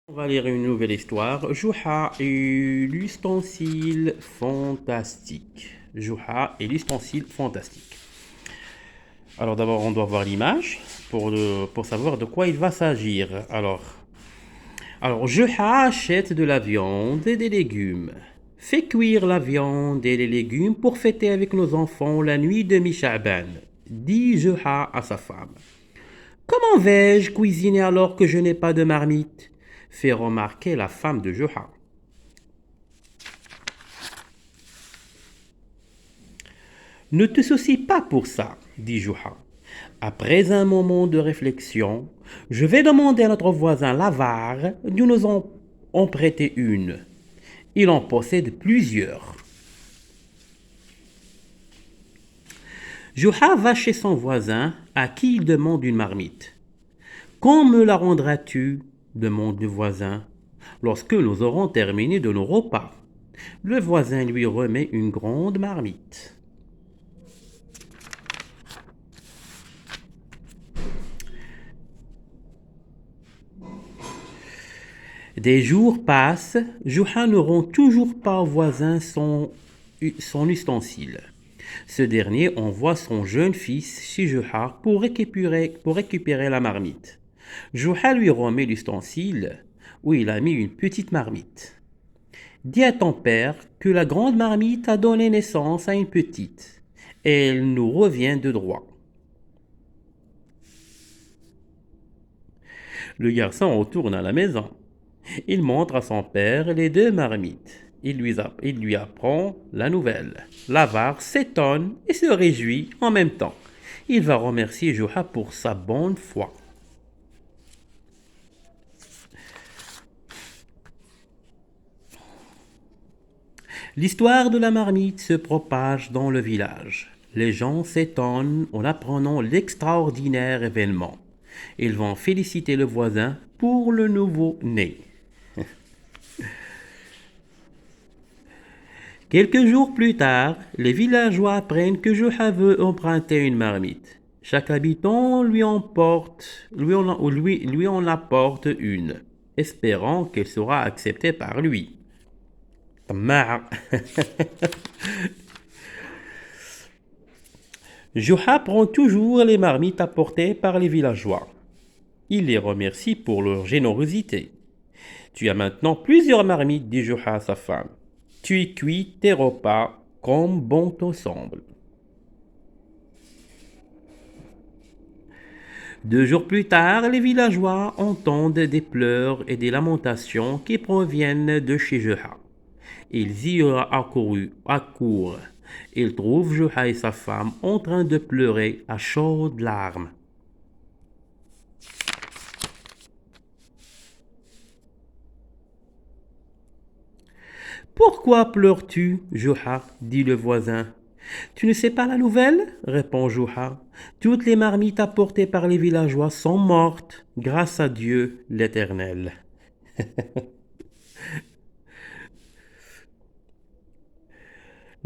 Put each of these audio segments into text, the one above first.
On va lire une nouvelle histoire. Juha et l'ustensile fantastique. Juha et l'ustensile fantastique. Alors d'abord, on doit voir l'image pour savoir de quoi il va s'agir. Alors, Juha achète de la viande et des légumes. Fais cuire la viande et les légumes pour fêter avec nos enfants la nuit de Mi-Sha'ban, dit Juha à sa femme. Comment vais-je cuisiner alors que je n'ai pas de marmite? Fait remarquer la femme de Juha. Ne te soucie pas pour ça, dit Juha. Après un moment de réflexion, je vais demander à notre voisin l'avare de nous en prêter une. Il en possède plusieurs. Juha va chez son voisin à qui il demande une marmite. Quand me la rendras-tu? Demande le voisin. Lorsque nous aurons terminé de nos repas. Le voisin lui remet une grande marmite. Des jours passent, Juha ne rend toujours pas au voisin son ustensile. Ce dernier envoie son jeune fils chez Juha pour récupérer la marmite. Juha lui remet l'ustensile où il a mis une petite marmite. Dis à ton père que la grande marmite a donné naissance à une petite, et elle nous revient de droit. Le garçon retourne à la maison. Il montre à son père les deux marmites. Il lui apprend la nouvelle. L'avare s'étonne et se réjouit en même temps. Il va remercier Juha pour sa bonne foi. L'histoire de la marmite se propage dans le village. Les gens s'étonnent en apprenant l'extraordinaire événement. Ils vont féliciter le voisin pour le nouveau-né. Quelques jours plus tard, les villageois apprennent que Juha veut emprunter une marmite. Chaque habitant lui en apporte une, espérant qu'elle sera acceptée par lui. طماع. Juha prend toujours les marmites apportées par les villageois. Il les remercie pour leur générosité. Tu as maintenant plusieurs marmites, dit Juha à sa femme. Tu y cuis tes repas comme bon te semble. 2 jours plus tard, les villageois entendent des pleurs et des lamentations qui proviennent de chez Juha. Ils y accourent. Ils trouvent Juha et sa femme en train de pleurer à chaudes larmes. Pourquoi pleures-tu, Juha? Dit le voisin. Tu ne sais pas la nouvelle? Répond Juha. Toutes les marmites apportées par les villageois sont mortes, grâce à Dieu l'Éternel.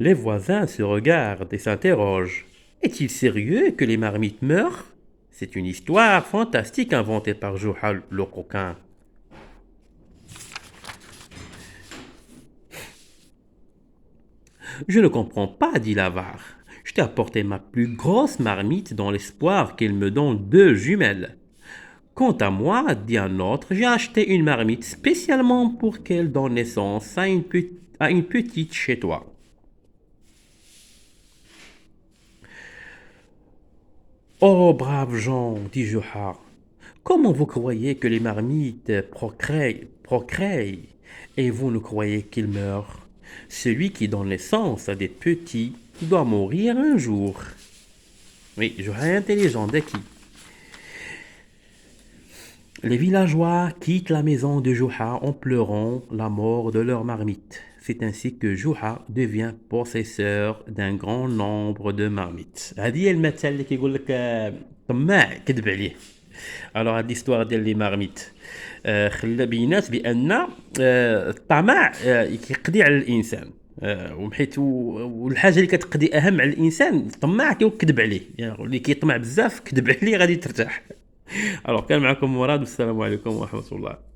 Les voisins se regardent et s'interrogent. Est-il sérieux que les marmites meurent? C'est une histoire fantastique inventée par Juha le coquin. Je ne comprends pas, dit l'avare. Je t'ai apporté ma plus grosse marmite dans l'espoir qu'elle me donne 2 jumelles. Quant à moi, dit un autre, j'ai acheté une marmite spécialement pour qu'elle donne naissance à une petite chez toi. Oh, braves gens, dit Juha, comment vous croyez que les marmites procréent et vous ne croyez qu'ils meurent? Celui qui donne naissance à des petits doit mourir un jour. Oui, Juha est intelligent, d'accord. Les villageois quittent la maison de Juha en pleurant la mort de leur marmite. C'est ainsi que Juha devient possesseur d'un grand nombre de marmites. هذه المثل اللي كيقول لك طماع كذب عليه. Alors هذه l'histoire ديال لي مارميت خلى بينات بان الطمع كيقضي على الانسان. وحيت والحاجه اللي كتقضي اهم على الانسان الطماع كيكذب عليه يعني اللي كيطمع بزاف كذب عليه غادي ترتاح. Alors كان معكم مراد والسلام عليكم ورحمه الله.